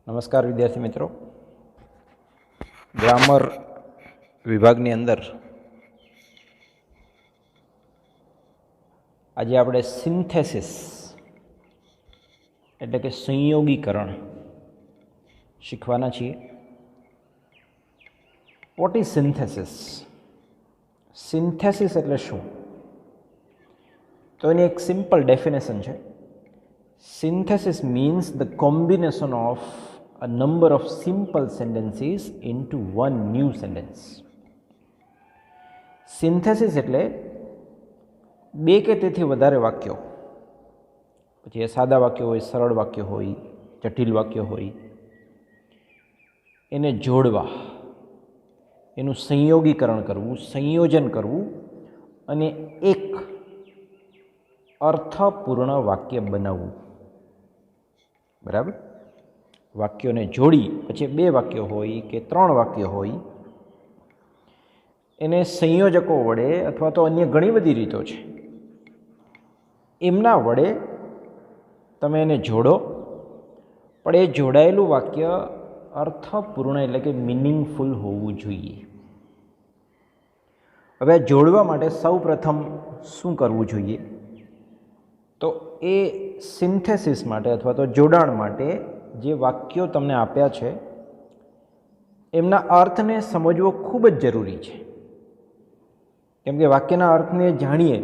નમસ્કાર વિદ્યાર્થી મિત્રો, ગ્રામર વિભાગની અંદર આજે આપણે સિન્થેસિસ એટલે કે સંયોગીકરણ શીખવાના છીએ. What is synthesis? સિન્થેસિસ એટલે શું? તો એની એક સિમ્પલ ડેફિનેશન છે. Synthesis means the combination of a number of simple sentences into one new sentence. Synthesis એટલે બે કે તેથી વધારે વાક્યો, પછી એ સાદા વાક્યો હોય, સરળ વાક્યો હોય, જટિલ વાક્યો હોય, એને જોડવા, એનું સંયોગીકરણ કરવું, સંયોજન કરવું અને એક અર્થપૂર્ણ વાક્ય બનાવવું. બરાબર? વાક્યોને જોડી પછી બે વાક્યો હોય કે ત્રણ વાક્યો હોય, એને સંયોજકો વડે અથવા તો અન્ય ઘણી બધી રીતો છે, એમના વડે તમે એને જોડો, પણ એ જોડાયેલું વાક્ય અર્થપૂર્ણ એટલે કે મિનિંગફુલ હોવું જોઈએ. હવે જોડવા માટે સૌ પ્રથમ શું કરવું જોઈએ? તો એ સિન્થેસિસ માટે અથવા તો જોડાણ માટે જે વાક્યો તમને આપ્યા છે એમના અર્થને સમજવો ખૂબ જ જરૂરી છે. કેમ કે વાક્યના અર્થને જાણીએ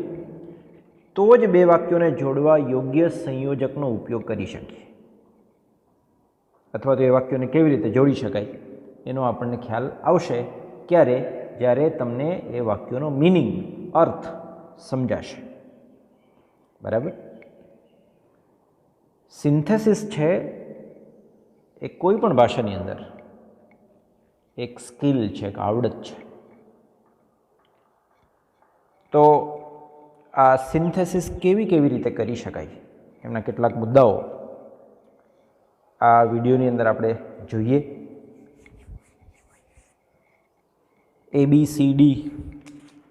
તો જ બે વાક્યોને જોડવા યોગ્ય સંયોજકનો ઉપયોગ કરી શકીએ, અથવા તો એ વાક્યોને કેવી રીતે જોડી શકાય એનો આપણને ખ્યાલ આવશે. ક્યારે? જ્યારે તમને એ વાક્યોનો મિનિંગ, અર્થ સમજાશે. બરાબર? સિન્થેસિસ છે એ કોઈ પણ ભાષાની અંદર એક સ્કિલ છે, એક આવડત છે. તો આ સિન્થેસિસ કેવી રીતે કરી શકાય એમના કેટલાક મુદ્દાઓ આ વિડીયોની અંદર આપણે જોઈએ. ABCD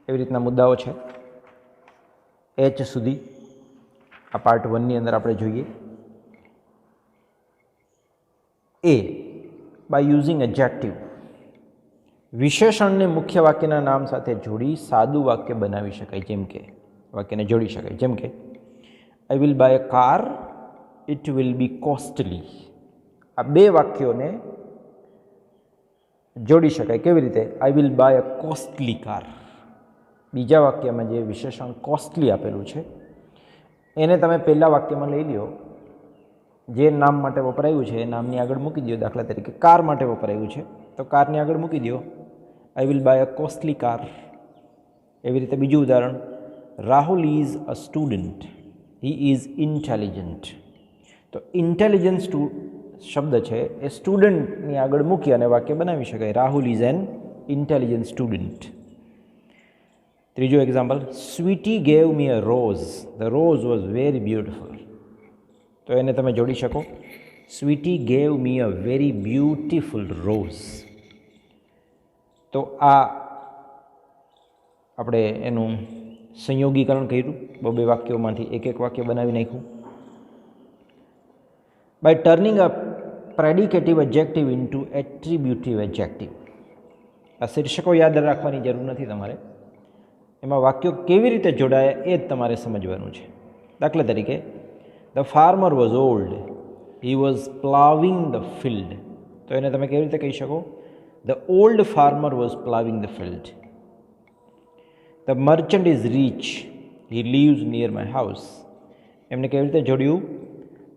એવી રીતના મુદ્દાઓ છે, H સુધી આ પાર્ટ 1 ની અંદર આપણે જોઈએ. A, બાય યુઝિંગ એડજેક્ટિવ, વિશેષણને મુખ્ય વાક્યના નામ સાથે જોડી સાદું વાક્ય બનાવી શકાય. જેમ કે વાક્યને જોડી શકાય, જેમ કે I will buy a car, it will be costly. આ બે વાક્યોને જોડી શકાય. કેવી રીતે? I will buy a costly car. બીજા વાક્યમાં જે વિશેષણ કોસ્ટલી આપેલું છે એને તમે પહેલા વાક્યમાં લઈ લ્યો, જે નામ માટે વપરાયું છે એ નામની આગળ મૂકી દો. દાખલા તરીકે કાર માટે વપરાયું છે તો કારની આગળ મૂકી દો I will buy a costly car. એવી રીતે બીજું ઉદાહરણ, Rahul is a student, he is intelligent. તો ઇન્ટેલિજન્સ શબ્દ છે એ સ્ટુડન્ટની આગળ મૂકી અને વાક્ય બનાવી શકાય, Rahul is an intelligent student. ત્રીજો example, Sweety gave me a rose, the rose was very beautiful. તો એને તમે જોડી શકો, Sweety gave me a very beautiful rose. તો આ આપણે એનું સંયોગીકરણ કર્યું, બે વાક્યોમાંથી એક વાક્ય બનાવી નાખ્યું. By turning a predicative adjective into attributive adjective. આ શીર્ષકો યાદ રાખવાની જરૂર નથી તમારે, એમાં વાક્યો કેવી રીતે જોડાયા એ જ તમારે સમજવાનું છે. દાખલા તરીકે, the farmer was old, he was ploughing the field. તો એને તમે કેવી રીતે કહી શકો? The old farmer was ploughing the field. The merchant is rich, he lives near my house. એમને કેવી રીતે જોડ્યું?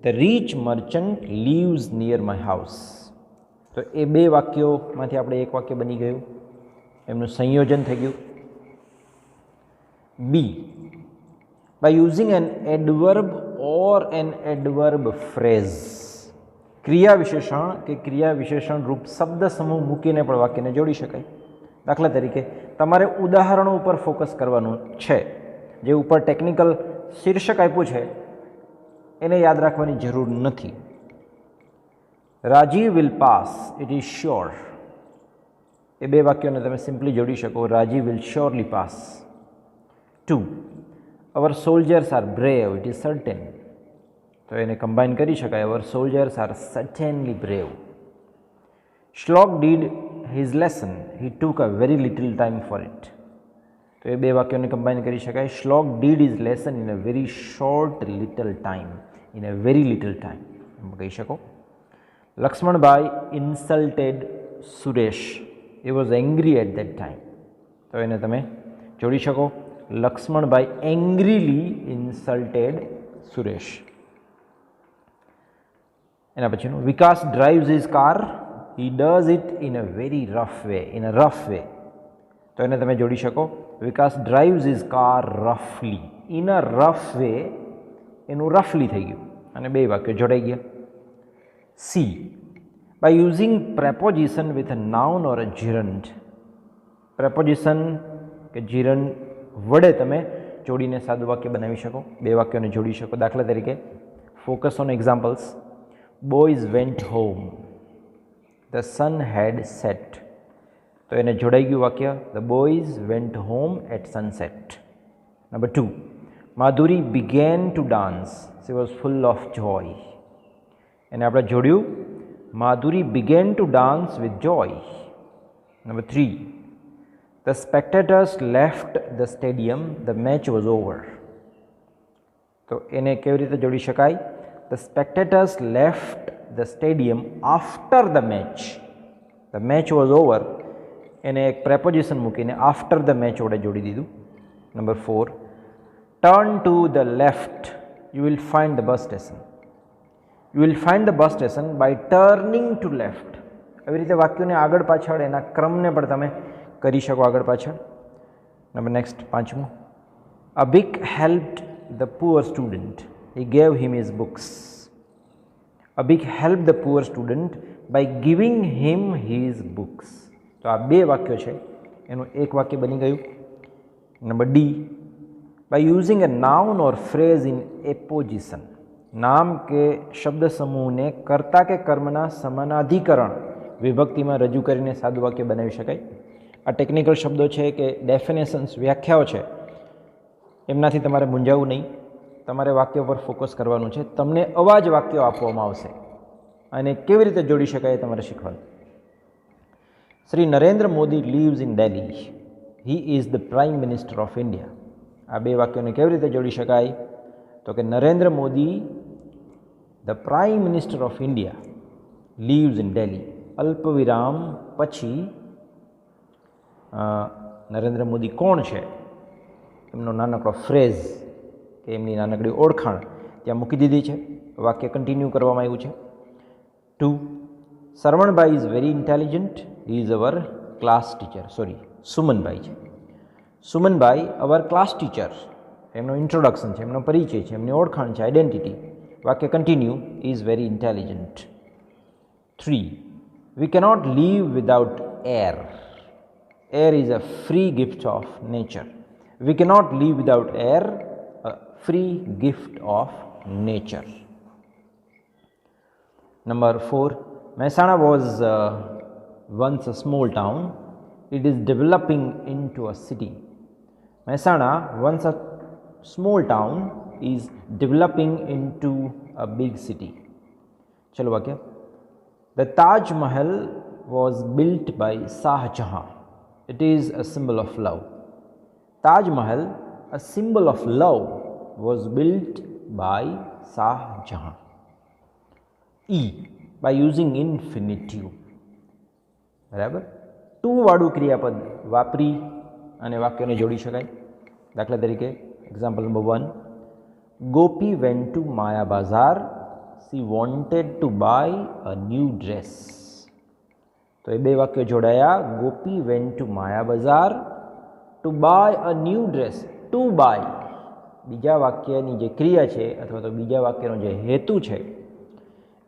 The rich merchant lives near my house. તો એ બે વાક્યોમાંથી આપણે એક વાક્ય બની ગયું, એમનું સંયોજન થઈ ગયું. B, by using an adverb or an adverb phrase. ક્રિયા વિશેષણ કે ક્રિયા વિશેષણ રૂપ શબ્દ સમૂહ મૂકીને પણ વાક્યને જોડી શકાય. દાખલા તરીકે તમારે ઉદાહરણો ઉપર ફોકસ કરવાનું છે. જે ઉપર ટેકનિકલ શીર્ષક આપ્યું છે એને યાદ રાખવાની જરૂર નથી. Rajiv will pass, it is sure. એ બે વાક્યોને તમે સિમ્પલી જોડી શકો, Rajiv will surely pass. 2, our soldiers are brave, it is certain. તો એને કમ્બાઈન કરી શકાય. Our soldiers are certainly brave. Shlok did his lesson, he took a very little time for it. તો એ બે વાક્યોને કમ્બાઈન કરી શકાય. Shlok did his lesson in a very short little time, in a very little time એમ કહી શકો. Lakshmanbhai insulted Suresh, he was angry at that time. તો એને તમે જોડી શકો. લક્ષ્મણભાઈ એંગ્રીલી ઇન્સલ્ટેડ સુરેશ. એના પછીનું Vikas drives his car, he does it in a very rough way, in a rough way. તો એને તમે જોડી શકો. વિકાસ ડ્રાઇવ્સ હિઝ કાર રફલી, ઇન અ રફ વે, એનું રફલી થઈ ગયું અને બે વાક્યો જોડાઈ ગયા. C, by using preposition with a noun or a gerund. Preposition કે જીરંડ વડે તમે જોડીને સાદું વાક્ય બનાવી શકો, બે વાક્યોને જોડી શકો. દાખલા તરીકે focus on examples. Boys went home, the sun had set. તો એને જોડાઈ ગયું વાક્ય. The boys went home at sunset. Number 2, Madhuri began to dance, she was full of joy. એને આપણે જોડ્યું. Madhuri began to dance with joy. Number 3, the spectators left the stadium, the match was over. તો એને કેવી રીતે જોડી શકાય? The spectators left the stadium after the match, the match was over. એને એક પ્રેપોઝિશન મૂકીને આફ્ટર ધ મેચ વડે જોડી દીધું. Number 4, turn to the left, you will find the bus station. You will find the bus station by turning to left. આવી રીતે વાક્યોને આગળ પાછળ એના ક્રમને પણ તમે કરી શકો આગળ પાછળ. નંબર નેક્સ્ટ 5મું, Abhik helped the poor student, he gave him his books. Abhik help the poor student by giving him his books. તો આ બે વાક્યો છે, એનું એક વાક્ય બની ગયું. Number D, by using a noun or phrase in apposition. નામ કે શબ્દ સમૂહને કર્તા કે કર્મના સમાનાધિકરણ વિભક્તિમાં રજૂ કરીને સાદું વાક્ય બનાવી શકાય. આ ટેકનિકલ શબ્દો છે કે ડેફિનેશન્સ, વ્યાખ્યાઓ છે, એમનાથી તમારે મૂંઝાવું નહીં. તમારે વાક્યો પર ફોકસ કરવાનું છે. તમને અવાજ વાક્યો આપવામાં આવશે અને કેવી રીતે જોડી શકાય એ તમારે શીખવાનું. Shri Narendra Modi lives in Delhi, he is the prime minister of India. આ બે વાક્યોને કેવી રીતે જોડી શકાય? તો કે Narendra Modi the prime minister of India lives in Delhi. અલ્પ વિરામ પછી નરેન્દ્ર મોદી કોણ છે એમનો નાનકડો ફ્રેઝ કે એમની નાનકડી ઓળખાણ ત્યાં મૂકી દીધી છે. વાક્ય કન્ટિન્યુ કરવામાં આવ્યું છે. 2, Sarvanbhai is very intelligent, he is our class teacher. Sorry, Sumanbhai છે. Sumanbhai our class teacher. એમનો ઇન્ટ્રોડક્શન છે, એમનો પરિચય છે, એમની ઓળખાણ છે, આઈડેન્ટિટી. વાક્ય continue, is very intelligent. 3, we cannot live without air. Air is a free gift of nature. We cannot live without air, a free gift of nature. Number 4, Mehsana was once a small town. It is developing into a city. Mehsana, once a small town, is developing into a big city. ચલો વાક્ય. The Taj Mahal was built by Shah Jahan. It is a symbol of love. Taj Mahal, a symbol of love, was built by Shah Jahan. E, by using infinitive. બરાબર. To વાળું ક્રિયાપદ વાપરી અને વાક્યને જોડી શકાય. દાખલા તરીકે example number 1, Gopi went to Maya Bazaar, she wanted to buy a new dress. તો એ બે વાક્યો જોડાયા. ગોપી went to Maya Bazaar to buy a new dress. To buy, બીજા વાક્યની જે ક્રિયા છે અથવા તો બીજા વાક્યનો જે હેતુ છે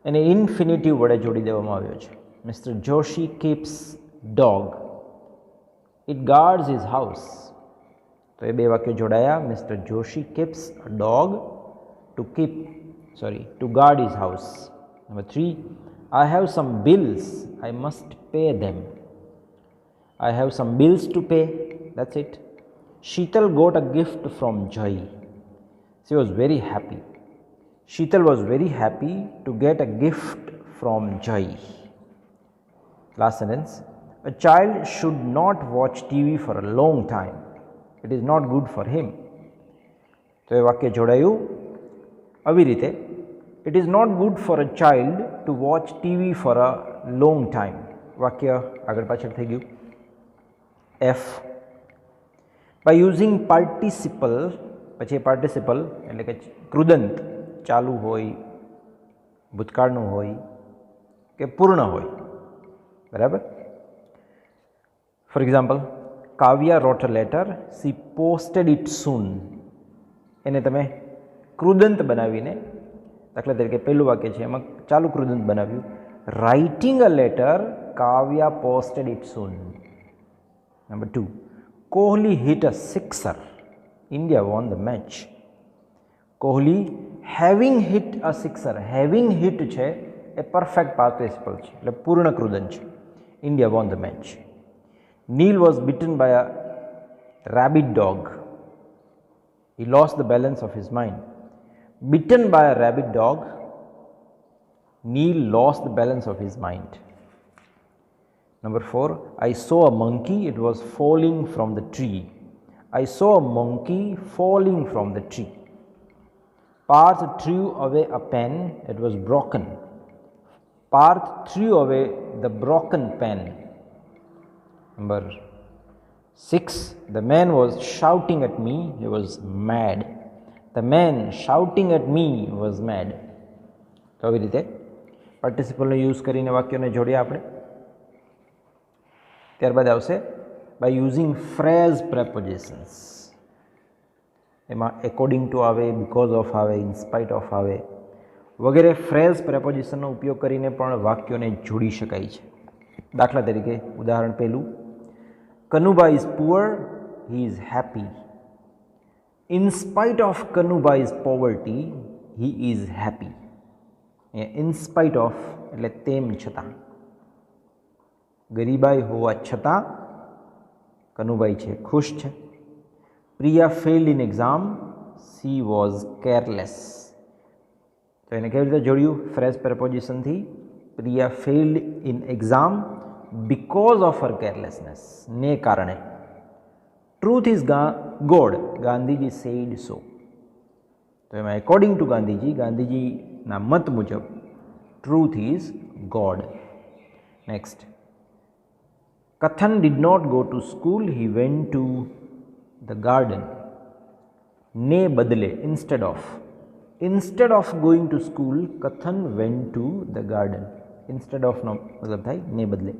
એને ઇન્ફિનિટિવ વડે જોડી દેવામાં આવ્યો છે. Mister Joshi keeps dog, it guards his house. તો એ બે વાક્યો જોડાયા. Mister Joshi keeps a dog to guard his house. Number 3, I have some bills, I must pay them. I have some bills to pay, that's it. Sheetal got a gift from Jai. She was very happy. Sheetal was very happy to get a gift from Jai. Last sentence. A child should not watch TV for a long time. It is not good for him. તો એ વાક્ય જોડાયું આવી રીતે. It is not good for a child to watch TV for a long time. વાક્ય આગળ પાછળ થઈ ગયું. F. By using participle, પછી પાર્ટિસિપલ એટલે કે કૃદંત ચાલુ હોય, ભૂતકાળનું હોય કે પૂર્ણ હોય, બરાબર. For example, Kavya wrote a letter, she posted it soon. એને તમે કૃદંત બનાવીને, દાખલા તરીકે પહેલું વાક્ય છે એમાં ચાલુ કૃદંત બનાવ્યું, writing a letter, Kavya posted it soon. Number 2, Kohli hit a sixer, India won the match. Kohli having hit a sixer, having hit છે એ પરફેક્ટ પાર્ટિસિપલ છે એટલે પૂર્ણ કૃદંત છે. India won the match. Neel was bitten by a rabbit dog. He lost the balance of his mind. Bitten by a rabid dog, Neil lost the balance of his mind. Number 4, I saw a monkey, it was falling from the tree. I saw a monkey falling from the tree. Parth threw away a pen, it was broken. Parth threw away the broken pen. Number 6, the man was shouting at me, he was mad. The man shouting at me was mad. તો આવી રીતે પાર્ટિસિપલનો use કરીને વાક્યોને જોડ્યા આપણે. ત્યારબાદ આવશે by using phrase prepositions. એમાં according to આવે, બિકોઝ ઓફ આવે, ઇન સ્પાઇટ ઓફ આવે વગેરે ફ્રેઝ પ્રેપોઝિશનનો ઉપયોગ કરીને પણ વાક્યોને જોડી શકાય છે. દાખલા તરીકે ઉદાહરણ પહેલું, Kanuba is poor, he is happy. In spite of Kanuba's poverty, he is happy. In spite of એટલે તેમ છતાં, ગરીબાઈ હોવા છતાં કનુબાઈ છે ખુશ છે. Priya failed in exam, she was careless. તો એને કેવી રીતે જોડ્યું ફ્રેઝ પ્રપોઝિશનથી? Priya failed in exam because of her carelessness, ને કારણે. Truth is God, Gandhiji said so. તો એમાં એકોર્ડિંગ ટુ ગાંધીજી, ગાંધીજીના મત મુજબ truth is God. Next, Kathan did not go to school, he went to the garden. ને બદલે instead of going to school, Kathan went to the garden. Instead of નો મતલબ થાય ને બદલે.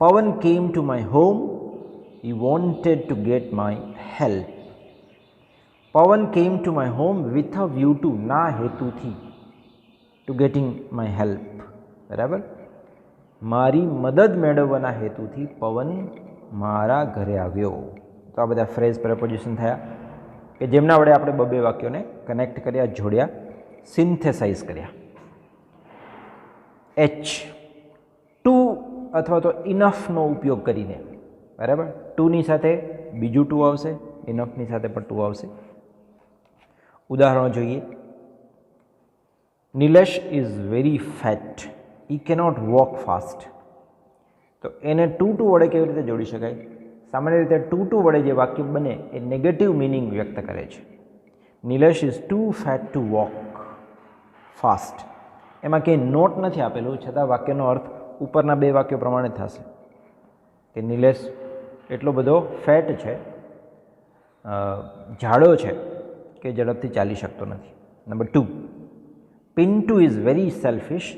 Pawan came to my home, he wanted to get my help. Pawan came to my home with a view to, ના હેતુથી, to getting my help. બરાબર, મારી મદદ મેળવવાના હેતુથી પવન મારા ઘરે આવ્યો. તો આ બધા ફ્રેઝ પ્રપોઝિશન થયા કે જેમના વડે આપણે બબે વાક્યોને કનેક્ટ કર્યા, જોડ્યા, સિન્થેસાઇઝ કર્યા. એચ, ટુ અથવા તો ઇનફનો ઉપયોગ કરીને, બરાબર. ટુની સાથે બીજું ટુ આવશે, ઇનફની સાથે પણ ટુ આવશે. ઉદાહરણો જોઈએ. Nilesh is very fat, he cannot walk fast. તો એને ટુ વડે કેવી રીતે જોડી શકાય? સામાન્ય રીતે ટુ વડે જે વાક્ય બને એ નેગેટિવ મિનિંગ વ્યક્ત કરે છે. Nilesh is too fat to walk fast. એમાં કંઈ નોટ નથી આપેલું, છતાં વાક્યનો અર્થ ઉપરના બે વાક્યો પ્રમાણે થશે કે નિલેશ એટલો બધો ફેટ છે, જાડો છે કે ઝડપથી ચાલી શકતો નથી. Number 2, Pintu is very selfish,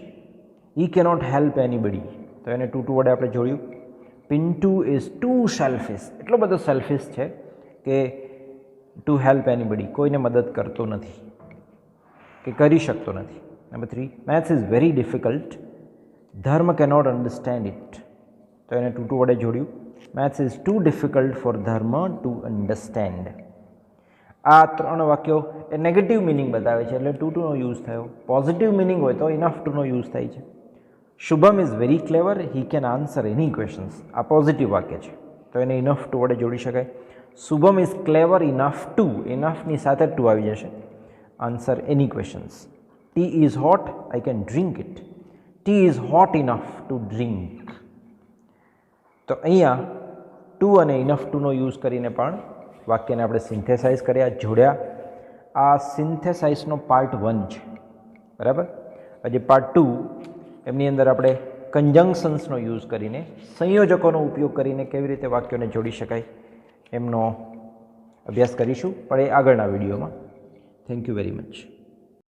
he cannot help anybody. તો એને ટુ વડે આપણે જોડ્યું. પિન્ટુ ઇઝ ટુ સેલ્ફિશ, એટલો બધો સેલ્ફિશ છે કે ટુ હેલ્પ એનીબડી, કોઈને મદદ કરતો નથી કે કરી શકતો નથી. Number 3, maths is very difficult, Dharm cannot understand it. તો એને ટુ વડે જોડ્યું. Maths is too difficult for Dharm to understand. આ ત્રણ વાક્યો એ નેગેટિવ મિનિંગ બતાવે છે એટલે ટુનો યુઝ થયો. પોઝિટિવ મિનિંગ હોય તો ઇનફ ટુનો યુઝ થાય છે. Shubham is very clever, he can answer any questions. આ પોઝિટિવ વાક્ય છે તો એને ઇનફ ટુ વડે જોડી શકાય. Shubham is clever enough to, ઇનફની સાથે ટુ આવી જશે. Answer any questions. T is hot, I can drink it. T is hot enough to drink. તો અહીંયા ટુ અને ઇનફ ટુનો યુઝ કરીને પણ વાક્યને આપણે સિન્થેસાઇઝ કર્યા, જોડ્યા. આ સિન્થેસાઇઝનો પાર્ટ 1 છે, બરાબર. હજી પાર્ટ 2 એમની અંદર આપણે કન્જંક્શન્સનો યુઝ કરીને, સંયોજકોનો ઉપયોગ કરીને કેવી રીતે વાક્યોને જોડી શકાય એમનો અભ્યાસ કરીશું, પણ એ આગળના વિડીયોમાં. Thank you very much.